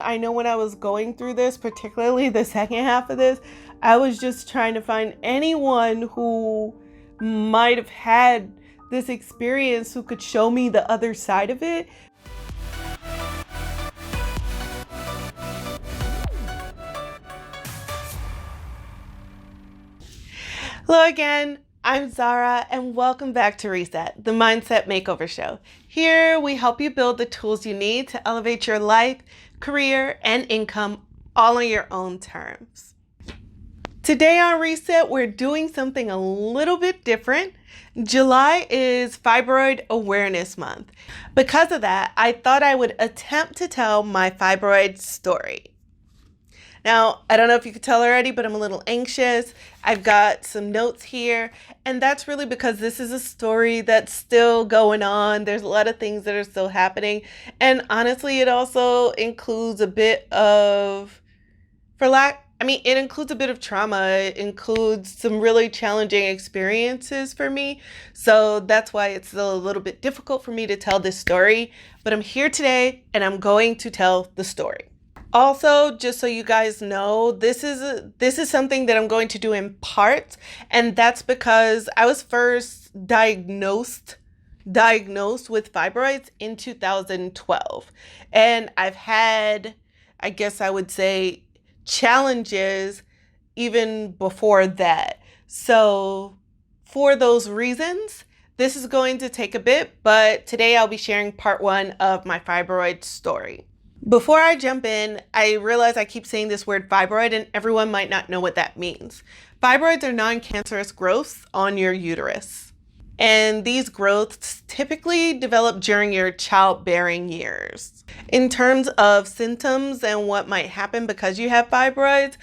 I know when I was going through this, particularly the second half of this, I was just trying to find anyone who might have had this experience who could show me the other side of it. Hello again, I'm Zara, and welcome back to Reset, the Mindset Makeover Show. Here we help you build the tools you need to elevate your life, career, and income all on your own terms. Today on Reset, we're doing something a little bit different. July is Fibroid Awareness Month. Because of that, I thought I would attempt to tell my fibroid story. Now, I don't know if you could tell already, but I'm a little anxious. I've got some notes here, and that's really because this is a story that's still going on. There's a lot of things that are still happening, and honestly, it also includes a bit of, it includes a bit of trauma. It includes some really challenging experiences for me, so that's why it's still a little bit difficult for me to tell this story, but I'm here today, and I'm going to tell the story. Also, just so you guys know, this is something that I'm going to do in parts, and that's because I was first diagnosed with fibroids in 2012. And I've had, I guess I would say, challenges even before that. So for those reasons, this is going to take a bit, but today I'll be sharing part 1 of my fibroid story. Before I jump in, I realize I keep saying this word fibroid and everyone might not know what that means. Fibroids are non-cancerous growths on your uterus. And these growths typically develop during your childbearing years. In terms of symptoms and what might happen because you have fibroids,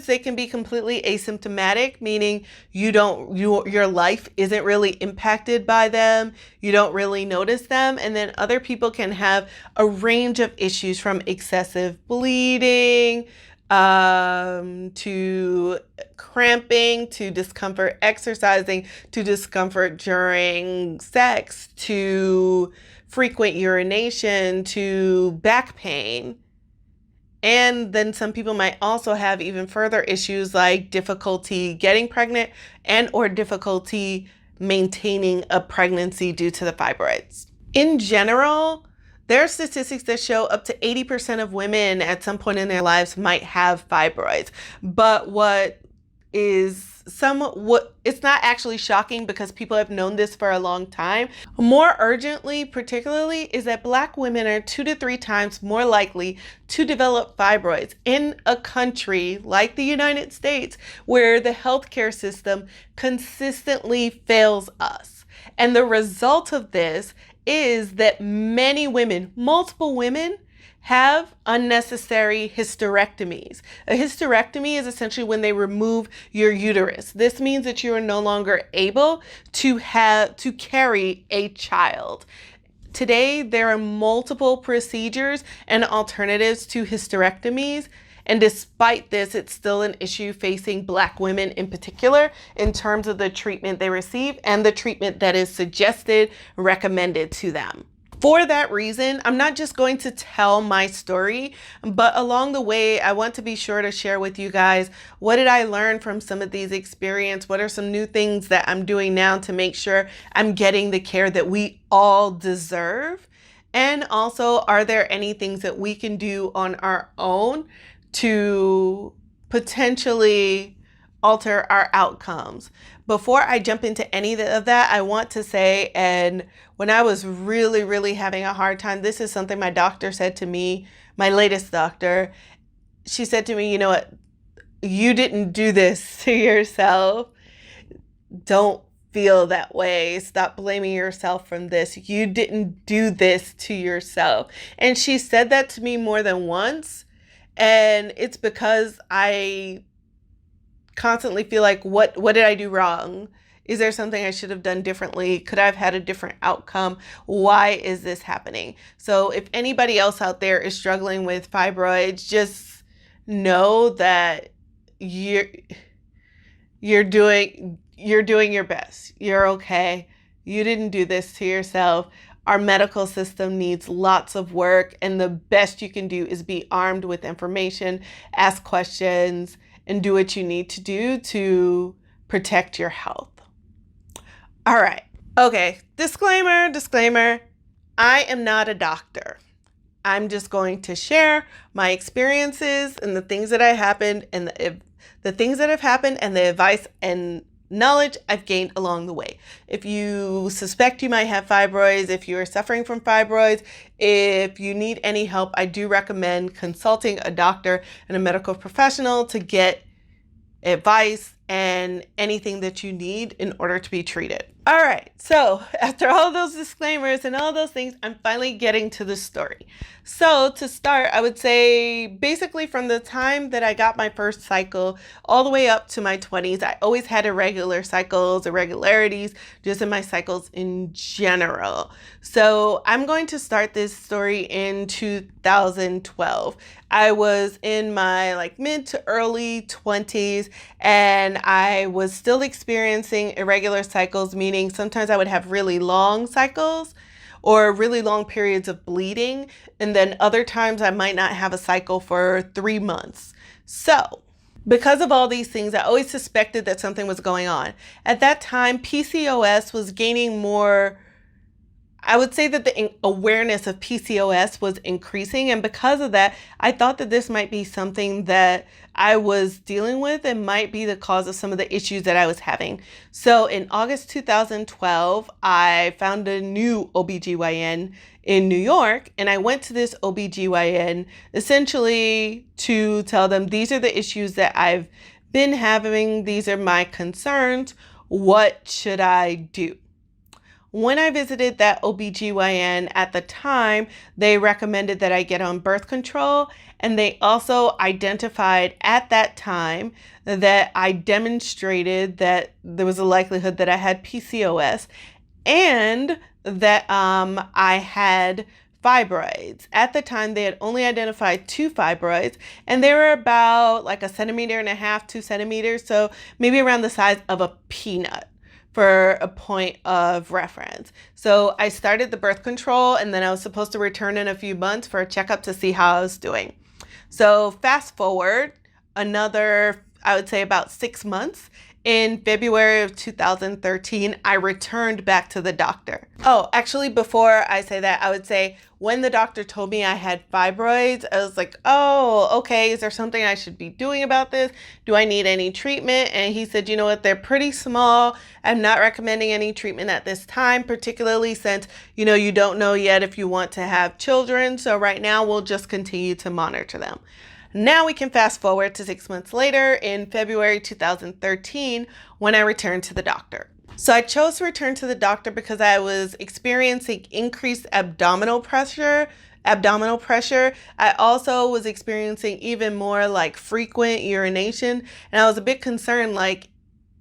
they can be completely asymptomatic, meaning your life isn't really impacted by them. You don't really notice them. And then other people can have a range of issues from excessive bleeding, to cramping, to discomfort exercising, to discomfort during sex, to frequent urination, to back pain. And then some people might also have even further issues like difficulty getting pregnant and or difficulty maintaining a pregnancy due to the fibroids. In general, there are statistics that show up to 80% of women at some point in their lives might have fibroids. But it's not actually shocking because people have known this for a long time. More urgently, particularly, is that Black women are 2 to 3 times more likely to develop fibroids in a country like the United States, where the healthcare system consistently fails us. And the result of this is that many women, multiple women, have unnecessary hysterectomies. A hysterectomy is essentially when they remove your uterus. This means that you are no longer able to carry a child. Today, there are multiple procedures and alternatives to hysterectomies. And despite this, it's still an issue facing Black women in particular in terms of the treatment they receive and the treatment that is recommended to them. For that reason, I'm not just going to tell my story, but along the way, I want to be sure to share with you guys, what did I learn from some of these experiences? What are some new things that I'm doing now to make sure I'm getting the care that we all deserve? And also, are there any things that we can do on our own to potentially alter our outcomes? Before I jump into any of that, I want to say, and when I was really, really having a hard time, this is something my doctor said to me, my latest doctor. She said to me, you know what, you didn't do this to yourself. Don't feel that way. Stop blaming yourself from this. You didn't do this to yourself. And she said that to me more than once. And it's because I constantly feel like, what did I do wrong? Is there something I should have done differently? Could I have had a different outcome? Why is this happening? So if anybody else out there is struggling with fibroids, just know that you're doing your best. You're okay. You didn't do this to yourself. Our medical system needs lots of work, and the best you can do is be armed with information, ask questions, and do what you need to do to protect your health. All right. Okay. Disclaimer. I am not a doctor. I'm just going to share my experiences and the things that have happened and the things that have happened and the advice and knowledge I've gained along the way. If you suspect you might have fibroids, if you are suffering from fibroids, if you need any help, I do recommend consulting a doctor and a medical professional to get advice and anything that you need in order to be treated. All right, so after all those disclaimers and all those things, I'm finally getting to the story. So to start, I would say basically from the time that I got my first cycle all the way up to my 20s, I always had irregular cycles, irregularities, just in my cycles in general. So I'm going to start this story in 2012. I was in my mid to early 20s, and I was still experiencing irregular cycles, meaning sometimes I would have really long cycles or really long periods of bleeding, and then other times I might not have a cycle for 3 months. So because of all these things, I always suspected that something was going on. At that time, PCOS was gaining more. I would say that the awareness of PCOS was increasing, and because of that, I thought that this might be something that I was dealing with and might be the cause of some of the issues that I was having. So in August 2012, I found a new OBGYN in New York, and I went to this OBGYN essentially to tell them these are the issues that I've been having, these are my concerns, what should I do? When I visited that OBGYN at the time, they recommended that I get on birth control, and they also identified at that time that I demonstrated that there was a likelihood that I had PCOS and that I had fibroids. At the time, they had only identified 2 fibroids, and they were about 1.5 centimeters, 2 centimeters, so maybe around the size of a peanut, for a point of reference. So I started the birth control, and then I was supposed to return in a few months for a checkup to see how I was doing. So fast forward another, I would say about 6 months. In February of 2013, I returned back to the doctor. Oh, actually, before I say that, I would say when the doctor told me I had fibroids, I was like, oh, okay, is there something I should be doing about this? Do I need any treatment? And he said, you know what, they're pretty small. I'm not recommending any treatment at this time, particularly since, you don't know yet if you want to have children. So right now, we'll just continue to monitor them. Now we can fast forward to 6 months later in February 2013 when I returned to the doctor. So I chose to return to the doctor because I was experiencing increased abdominal pressure. I also was experiencing even more frequent urination, and I was a bit concerned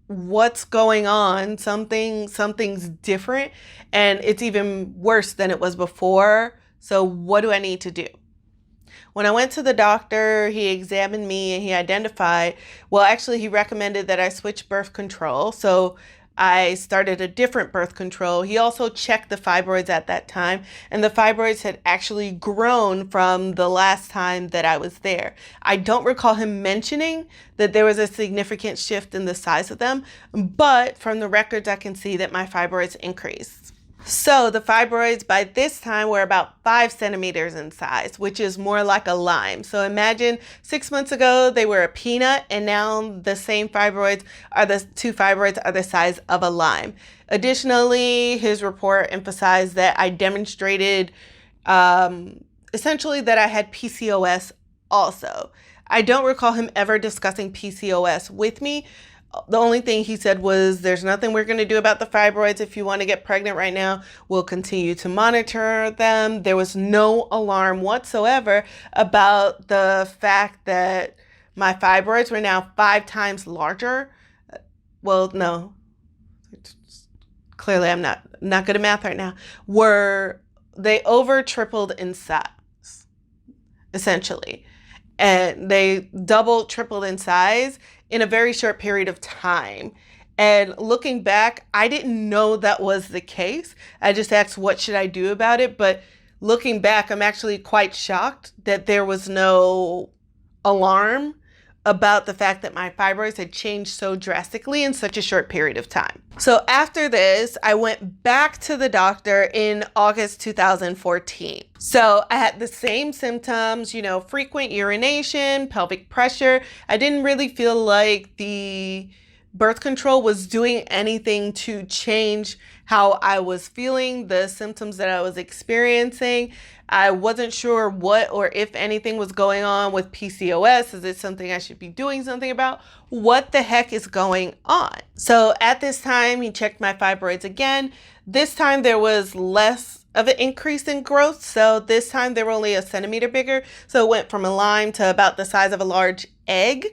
what's going on? Something's different, and it's even worse than it was before. So what do I need to do? When I went to the doctor, he examined me and he he recommended that I switch birth control. So I started a different birth control. He also checked the fibroids at that time, and the fibroids had actually grown from the last time that I was there. I don't recall him mentioning that there was a significant shift in the size of them, but from the records, I can see that my fibroids increased. So the fibroids by this time were about 5 centimeters in size, which is more like a lime. So imagine 6 months ago, they were a peanut, and now the 2 fibroids are the size of a lime. Additionally, his report emphasized that I demonstrated essentially that I had PCOS also. I don't recall him ever discussing PCOS with me. The only thing he said was, there's nothing we're going to do about the fibroids. If you want to get pregnant right now, we'll continue to monitor them. There was no alarm whatsoever about the fact that my fibroids were now 5 times larger. Well, no, clearly I'm not good at math right now. They over tripled in size, essentially. And they tripled in size in a very short period of time. And looking back, I didn't know that was the case. I just asked, what should I do about it? But looking back, I'm actually quite shocked that there was no alarm about the fact that my fibroids had changed so drastically in such a short period of time. So after this, I went back to the doctor in August 2014. So I had the same symptoms, frequent urination, pelvic pressure. I didn't really feel like the birth control was doing anything to change how I was feeling, the symptoms that I was experiencing. I wasn't sure what or if anything was going on with PCOS. Is it something I should be doing something about? What the heck is going on? So at this time, he checked my fibroids again. This time there was less of an increase in growth. So this time they were only a centimeter bigger. So it went from a lime to about the size of a large egg,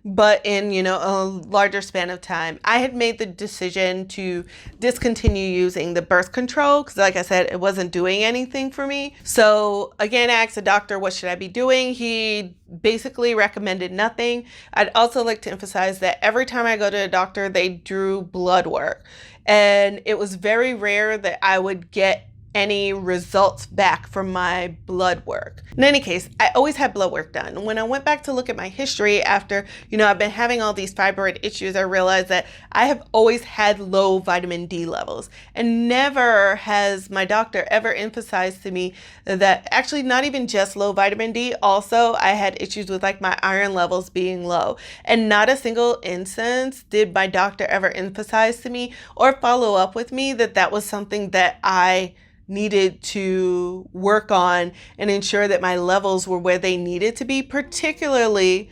but in, a larger span of time. I had made the decision to discontinue using the birth control because, like I said, it wasn't doing anything for me. So again, I asked the doctor, what should I be doing? He basically recommended nothing. I'd also like to emphasize that every time I go to a doctor, they drew blood work. And it was very rare that I would get any results back from my blood work. In any case, I always had blood work done. When I went back to look at my history after, I've been having all these fibroid issues, I realized that I have always had low vitamin D levels. And never has my doctor ever emphasized to me that actually not even just low vitamin D, also I had issues with like my iron levels being low. And not a single instance did my doctor ever emphasize to me or follow up with me that that was something that I needed to work on and ensure that my levels were where they needed to be, particularly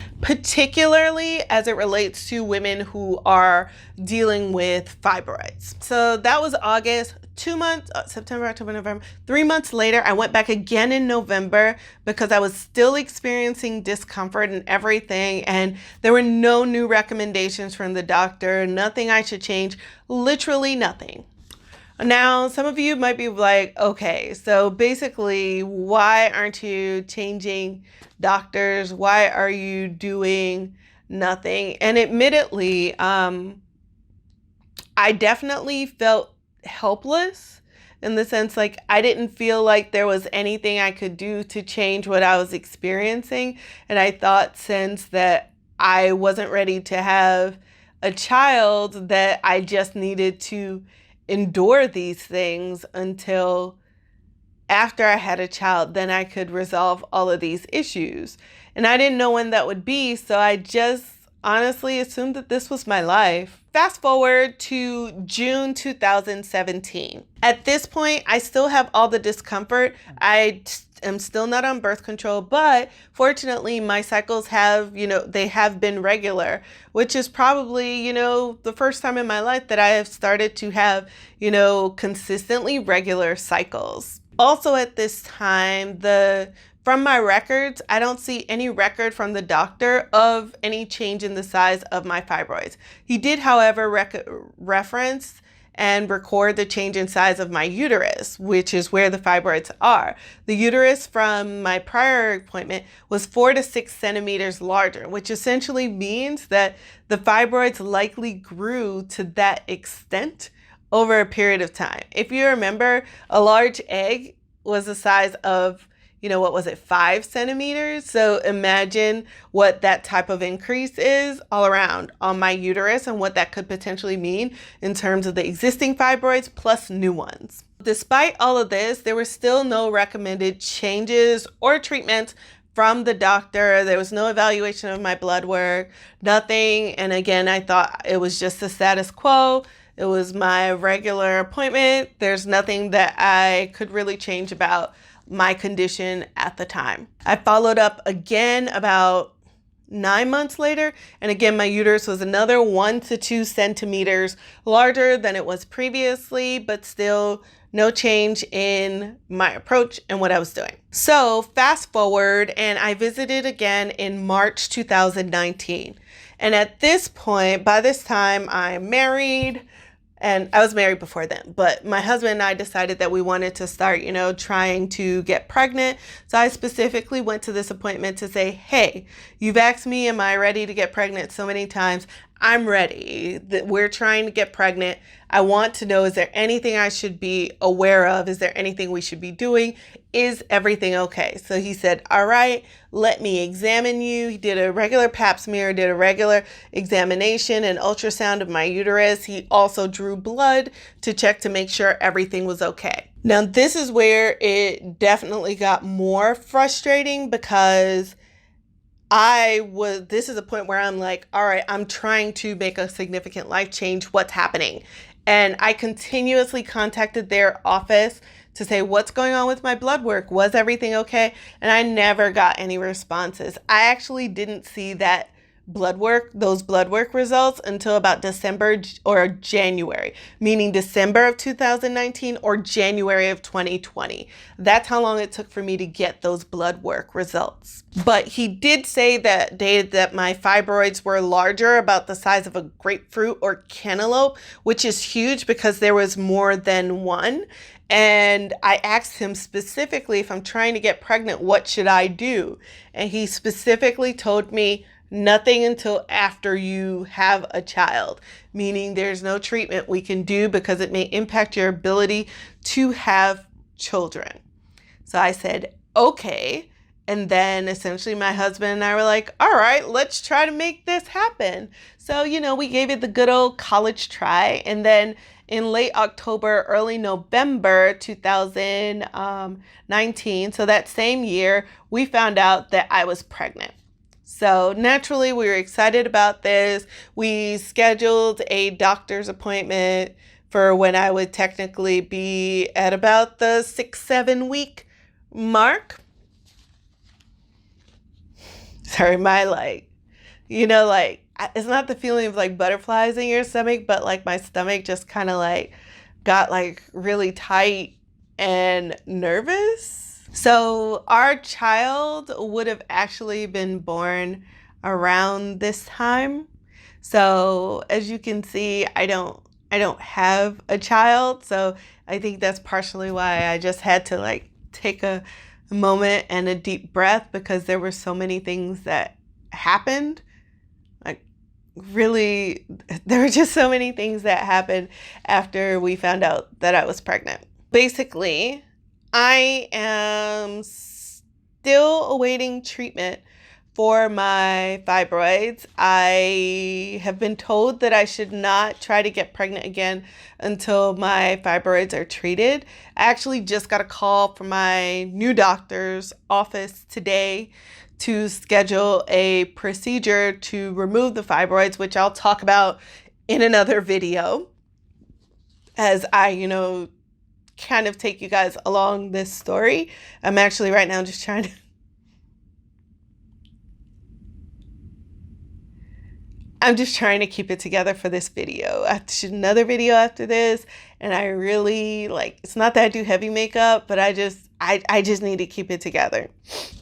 as it relates to women who are dealing with fibroids. So that was August. 2 months, September, October, November, 3 months later, I went back again in November because I was still experiencing discomfort and everything. And there were no new recommendations from the doctor, nothing I should change, literally nothing. Now, some of you might be like, okay, so basically, why aren't you changing doctors? Why are you doing nothing? And admittedly, I definitely felt helpless in the sense like I didn't feel like there was anything I could do to change what I was experiencing. And I thought since that I wasn't ready to have a child that I just needed to endure these things until after I had a child, then I could resolve all of these issues. And I didn't know when that would be, so I just honestly assumed that this was my life. Fast forward to June 2017. At this point, I still have all the discomfort. I am still not on birth control, but fortunately my cycles have, they have been regular, which is probably, the first time in my life that I have started to have, consistently regular cycles. Also at this time, from my records, I don't see any record from the doctor of any change in the size of my fibroids. He did, however, reference and record the change in size of my uterus, which is where the fibroids are. The uterus from my prior appointment was 4 to 6 centimeters larger, which essentially means that the fibroids likely grew to that extent over a period of time. If you remember, a large egg was the size of 5 centimeters? So imagine what that type of increase is all around on my uterus and what that could potentially mean in terms of the existing fibroids plus new ones. Despite all of this, there were still no recommended changes or treatments from the doctor. There was no evaluation of my blood work, nothing. And again, I thought it was just the status quo. It was my regular appointment. There's nothing that I could really change about my condition at the time. I followed up again about 9 months later, and again my uterus was another 1 to 2 centimeters larger than it was previously, but still no change in my approach and what I was doing. So fast forward, and I visited again in March 2019. And at this point, by this time, I'm married. And I was married before then, but my husband and I decided that we wanted to start, trying to get pregnant. So I specifically went to this appointment to say, hey, you've asked me, am I ready to get pregnant so many times? I'm ready. That we're trying to get pregnant. I want to know, is there anything I should be aware of? Is there anything we should be doing? Is everything okay? So he said, all right, let me examine you. He did a regular pap smear, did a regular examination and ultrasound of my uterus. He also drew blood to check to make sure everything was okay. Now, this is where it definitely got more frustrating because this is a point where I'm like, all right, I'm trying to make a significant life change. What's happening? And I continuously contacted their office to say, what's going on with my blood work? Was everything okay? And I never got any responses. I actually didn't see those blood work results until about December or January, meaning December of 2019 or January of 2020. That's how long it took for me to get those blood work results. But he did say that my fibroids were larger, about the size of a grapefruit or cantaloupe, which is huge because there was more than one. And I asked him specifically, if I'm trying to get pregnant, what should I do? And he specifically told me, nothing until after you have a child, meaning there's no treatment we can do because it may impact your ability to have children. So I said, okay. And then essentially my husband and I were like, all right, let's try to make this happen. So, we gave it the good old college try. And then in late October, early November 2019, so that same year, we found out that I was pregnant. So naturally, we were excited about this. We scheduled a doctor's appointment for when I would technically be at about the 6-7 week mark. Sorry, it's not the feeling of like butterflies in your stomach, but like my stomach just kind of like got like really tight and nervous. So our child would have actually been born around this time. So as you can see, I don't have a child. So I think that's partially why I just had to like take a moment and a deep breath, because there were so many things that happened. Like really, there were just so many things that happened after we found out that I was pregnant. Basically, I am still awaiting treatment for my fibroids. I have been told that I should not try to get pregnant again until my fibroids are treated. I actually just got a call from my new doctor's office today to schedule a procedure to remove the fibroids, which I'll talk about in another video as I, kind of take you guys along this story. I'm actually right now just trying to keep it together for this video. I have to shoot another video after this, and I really it's not that I do heavy makeup, but I just need to keep it together.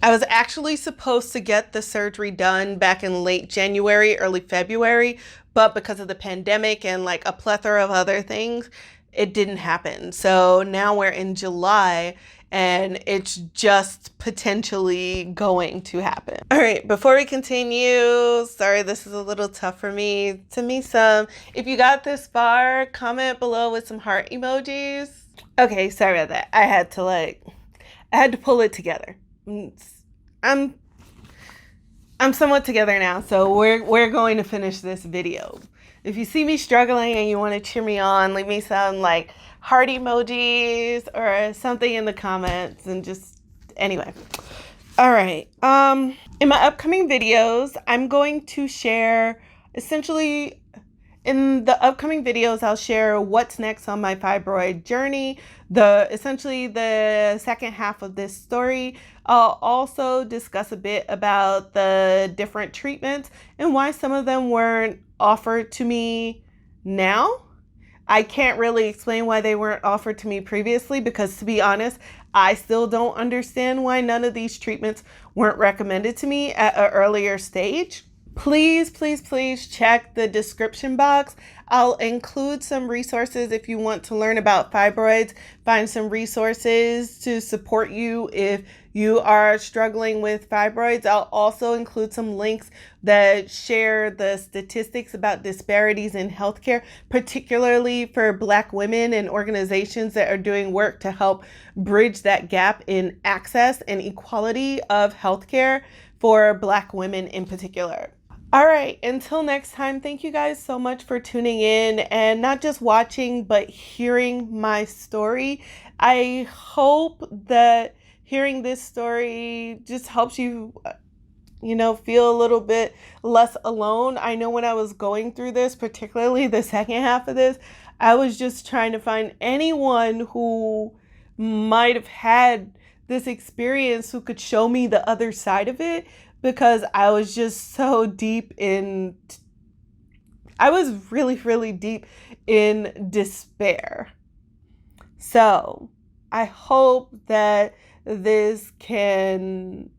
I was actually supposed to get the surgery done back in late January, early February, but because of the pandemic and like a plethora of other things, it didn't happen. So now we're in July and it's just potentially going to happen. All right, before we continue, sorry, this is a little tough for me. To me, if you got this far, comment below with some heart emojis. Okay, sorry about that. I had to pull it together. I'm somewhat together now, so we're going to finish this video. If you see me struggling and you want to cheer me on, leave me some heart emojis or something in the comments, and anyway. All right. In my upcoming videos, I'm going to share in the upcoming videos, I'll share what's next on my fibroid journey, the second half of this story. I'll also discuss a bit about the different treatments and why some of them weren't offered to me now. I can't really explain why they weren't offered to me previously, because to be honest, I still don't understand why none of these treatments weren't recommended to me at an earlier stage. Please, please, please check the description box. I'll include some resources if you want to learn about fibroids, find some resources to support you if you are struggling with fibroids, I'll also include some links that share the statistics about disparities in healthcare, particularly for Black women and organizations that are doing work to help bridge that gap in access and equality of healthcare for Black women in particular. All right, until next time, thank you guys so much for tuning in and not just watching, but hearing my story. I hope that hearing this story just helps you, feel a little bit less alone. I know when I was going through this, particularly the second half of this, I was just trying to find anyone who might have had this experience who could show me the other side of it, because I was just so deep in, I was really, really deep in despair. So I hope that this can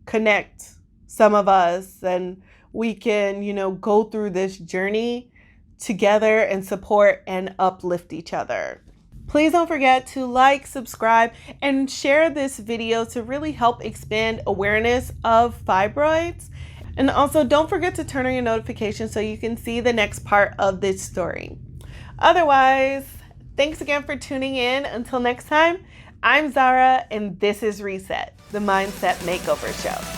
connect some of us and we can, go through this journey together and support and uplift each other. Please don't forget to like, subscribe, and share this video to really help expand awareness of fibroids. And also don't forget to turn on your notifications so you can see the next part of this story. Otherwise, thanks again for tuning in. Until next time, I'm Zara, and this is Reset, the Mindset Makeover Show.